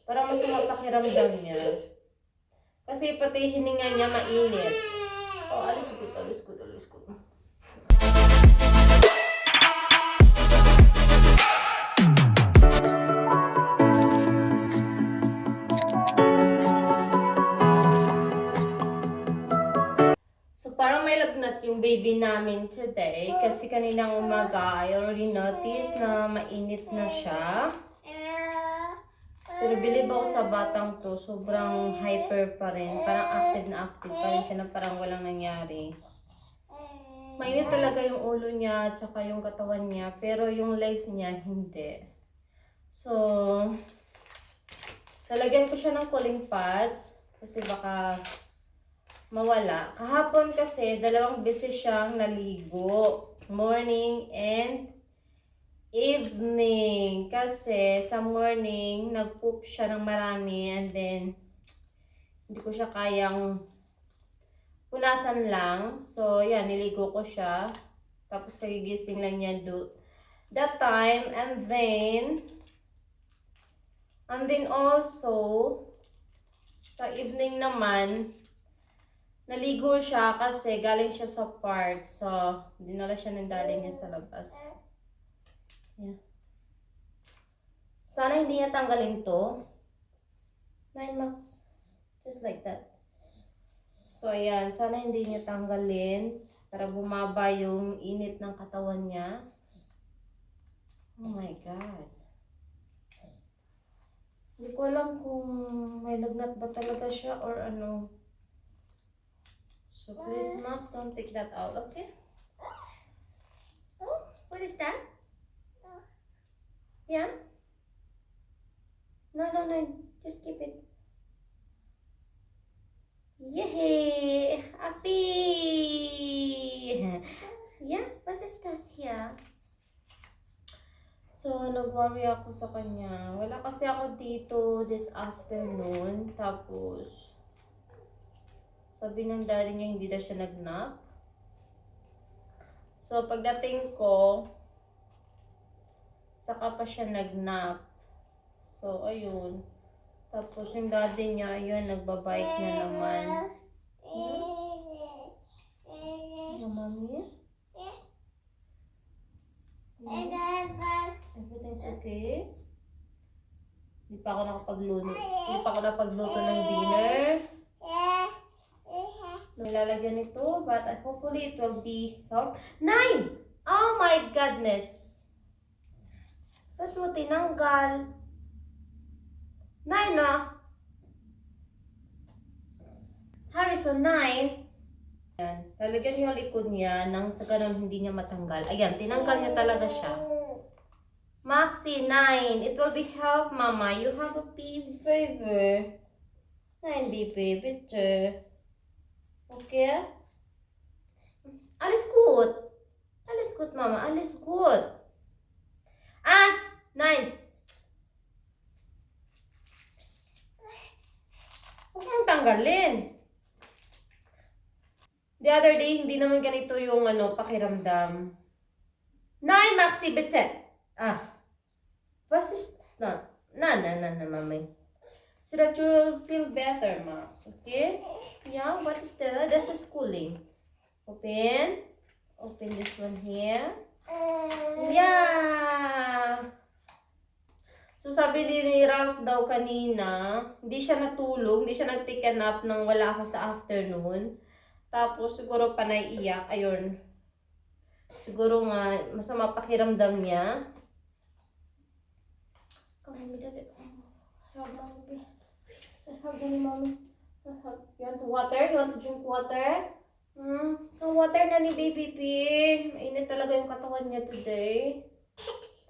Para masama pakiramdam niya. Kasi pati hininga niya mainit. Oh, alis ko, alis ko, alis ko. So, parang may lagnat yung baby namin today. Kasi kaninang umaga, I already noticed na mainit na siya. Pero bilib ako sa batang to, sobrang hyper pa rin. Parang active na active pa rin siya na parang walang nangyari. Mainit talaga yung ulo niya, tsaka yung katawan niya. Pero yung legs niya, hindi. So, lalagyan ko siya ng cooling pads. Kasi baka mawala. Kahapon kasi, 2 beses siyang naligo. Morning and evening. Kasi sa morning, nag-poop siya ng marami and then hindi ko siya kayang punasan lang. So, yan, niligo ko siya. Tapos nagigising lang niya that time. And then also, sa evening naman, naligo siya kasi galing siya sa park. So, dinala siya ng daddy niya sa labas. Yeah. Sana hindi niya tanggalin to. 9 months. Just like that. So, ayan. Sana hindi niya tanggalin para bumaba yung init ng katawan niya. Oh my God. Hindi ko alam kung may lagnat ba talaga siya or ano. So, please, Max, don't take that out, okay? Oh, what is that? Yeah? No. Just keep it. Yay! Happy! Yeah? What is this here? So, nag-worry ako sa kanya. Wala kasi ako dito this afternoon. Tapos, sabi ng daddy niya hindi na siya nag-nap. So, pagdating ko, saka pa siya nag-nap. So, ayun. Tapos, yung daddy niya, ayun, nagbabike na naman. Yung mami? Everything's okay? Hindi pa ako nakapagluto ng dinner. Nilalagyan nito, but hopefully it will be help. 9! Oh my goodness! Ba't mo tinanggal? 9 ah! Harrison, 9. Ayan. Lalagyan niyo yung likod niya nang sa ganun hindi niya matanggal. Ayan, tinanggal niya talaga siya. Maxi, 9. It will be help, Mama. You have a pee fever. 9, baby. Bitte. Okay? Alles gut. Alles gut, Mama. Alles gut. Ah! 9. Huwag mong tanggalin. The other day, hindi naman ganito yung pakiramdam. 9, Maxi, bitte. Ah. Was ist... Na, Mami. So that you will feel better, Max. Okay? Yeah, what is that? This is cooling. Open. Open this one here. Yeah! So sabi ni Ralph daw kanina, hindi siya natulog, hindi siya nag-take a nap nang wala ako sa afternoon. Tapos siguro pa naiiyak, ayun. Siguro nga masama pakiramdam niya. Come on, dali. Hug mommy. Hug ni mommy. You want water? You want to drink water? Ang water na ni Baby P. Mainit talaga yung katawan niya today.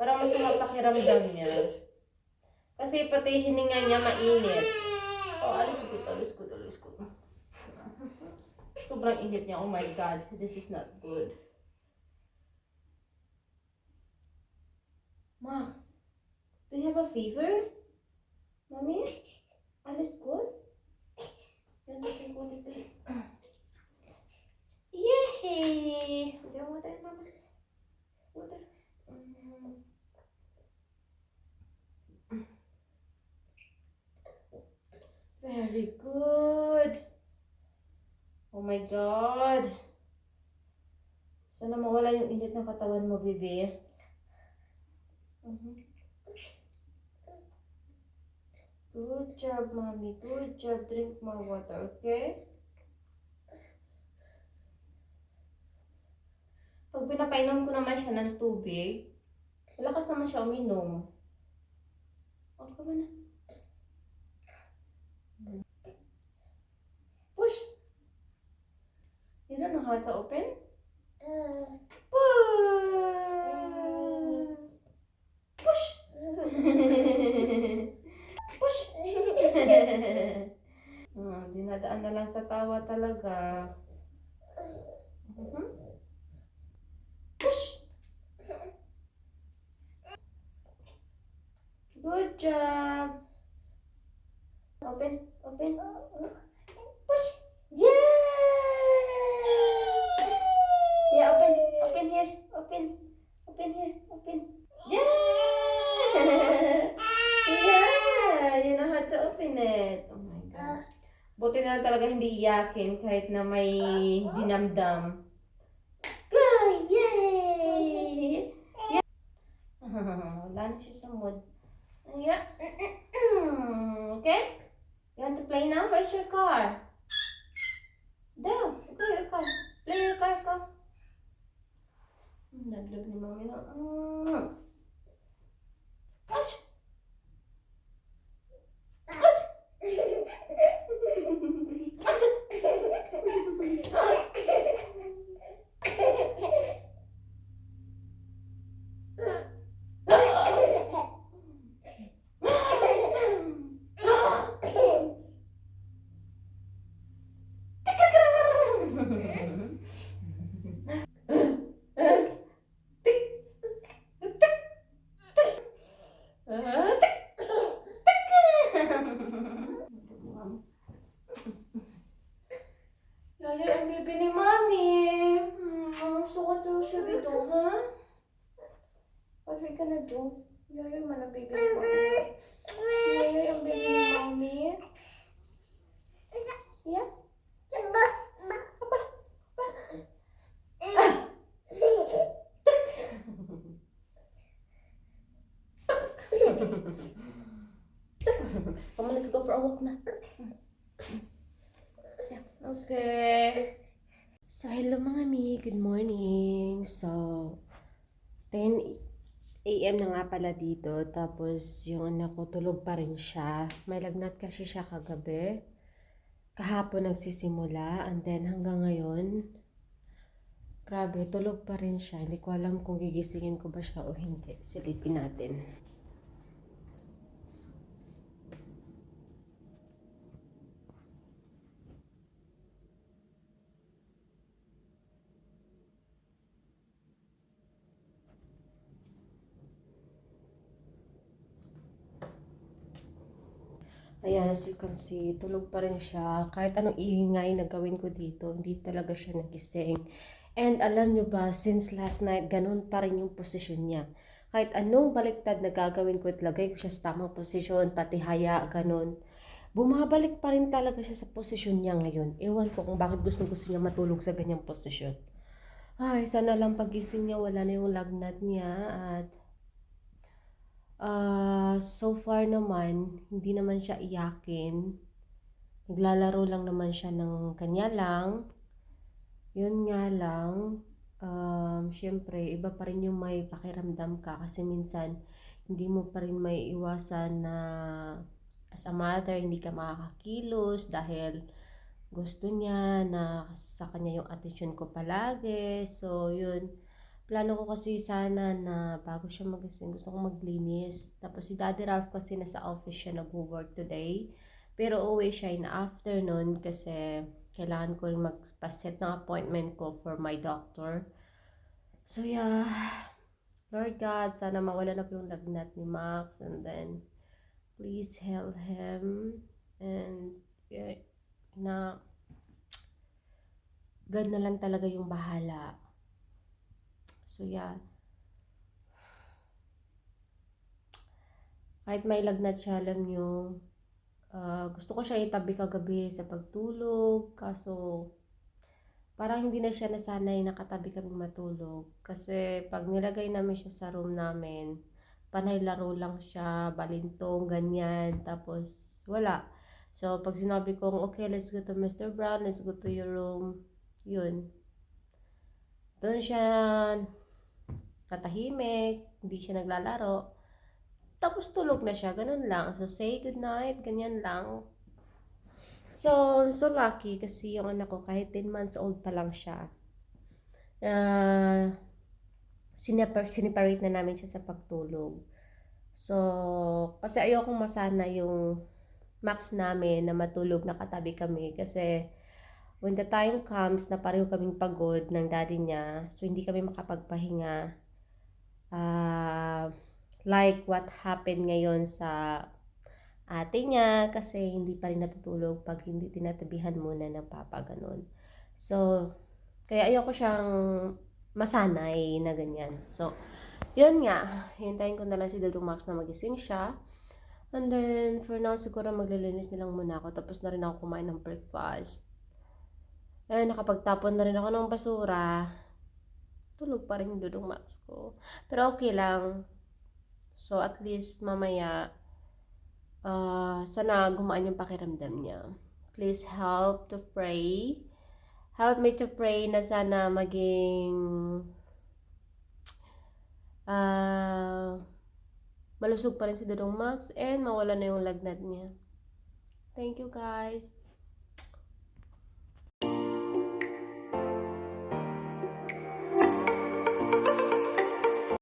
Parang masama pakiramdam niya. Kasi pati hininga niya mainit. Oh, alis ko. Sobrang init niya. Oh my God. This is not good. Max, do you have a fever? Mommy? Alles good? Yan na siya ko dito. Yay! Water, Mama. Water. Very good. Oh my God. Sana mawala yung init ng katawan mo, baby. Good job, mommy. Good job. Drink more water, okay? Pag pinapainom ko naman siya ng tubig, malakas naman siya uminom. Oh, come on. Push. You don't know how to open? Push. Push. Dinadaan na lang sa tawa talaga. Push. Good job. Open. Open. Push. Yeah. Yeah, open. Open here. Open. Open here. Open. Yeah. Yeah. You know how to open it. Oh my God. Buti na lang talaga hindi iyakin kahit na may dinamdam. Go! Yay! Yeah. Wala na siya sa mood. Yeah. Okay? You want to play now? Where's your car? There. Go your car. Play your car, go. Naglab ni mami na. Ouch! Ouch! Yaya, ang baby ni Mami. So what should we do, huh? What we gonna do? Yaya, man ang baby ni Mami. Yaya, ang baby ni Mami. Yeah? Come on, let's go for a walk na. Yeah, okay. So, hello mga mi. Good morning. So, 10 a.m. na nga pala dito. Tapos, yung anak ko tulog pa rin siya. May lagnat kasi siya kagabi. Kahapon nagsisimula. And then, hanggang ngayon, grabe, tulog pa rin siya. Hindi ko alam kung gigisingin ko ba siya o hindi. Silipin natin. Ayan, as you can see, tulog pa rin siya. Kahit anong iingay na gawin ko dito, hindi talaga siya nagising. And alam nyo ba, since last night, ganun pa rin yung posisyon niya. Kahit anong baliktad na gagawin ko at lagay ko siya sa tamang posisyon, pati haya, ganun. Bumabalik pa rin talaga siya sa posisyon niya ngayon. Ewan ko kung bakit gusto niya matulog sa ganyang posisyon. Ay, sana lang pagising niya, wala na yung lagnat niya at so far naman, hindi naman siya iyakin. Naglalaro lang naman siya ng kanya lang. Yun nga lang, syempre, iba pa rin yung may pakiramdam ka kasi minsan, hindi mo pa rin may iwasan na as a mother, hindi ka makakakilos dahil gusto niya na sa kanya yung attention ko palagi. So, yun. Plano ko kasi sana na bago siya magising, gusto ko maglinis. Tapos si Daddy Ralph kasi nasa office siya nag-work today. Pero uwi siya in the afternoon kasi kailangan ko rin magpaset ng appointment ko for my doctor. So yeah, Lord God, sana mawala na po yung lagnat ni Max and then please help him and yeah, na God na lang talaga yung bahala. So yeah, kahit may lagnat siya, alam nyo, Gusto ko siya itabi kagabi sa pagtulog, kaso parang hindi na siya nasanay nakatabi kami matulog. Kasi pag nilagay namin siya sa room namin, panay laro lang siya, balintong, ganyan. Tapos wala. So pag sinabi kong, okay, let's go to Mr. Brown, let's go to your room, yun. Doon siya tatahimik, hindi siya naglalaro. Tapos tulog na siya, ganun lang. So say good night, ganyan lang. So lucky kasi yung anak ko kahit 10 months old pa lang siya. Uh, Siniparate na namin siya sa pagtulog. So, kasi ayokong masana yung max namin na matulog na katabi kami kasi when the time comes na pareho kaming pagod ng daddy niya, so hindi kami makapagpahinga. Like what happened ngayon sa ate niya kasi hindi pa rin natutulog pag hindi tinatabihan muna ng papa, ganun. So, kaya ayoko siyang masanay na ganyan. So, yun nga, hintayin ko na lang si Dodong Max na magising siya. And then, for now, siguro maglilinis na lang muna ako. Tapos na rin ako kumain ng breakfast. Eh, nakapagtapon na rin ako ng basura. Tulog pa rin yung Dodong Max ko. Pero okay lang. So, at least mamaya, sana gumaan yung pakiramdam niya. Please help to pray. Help me to pray na sana maging malusog pa rin si Dodong Max and mawala na yung lagnat niya. Thank you guys.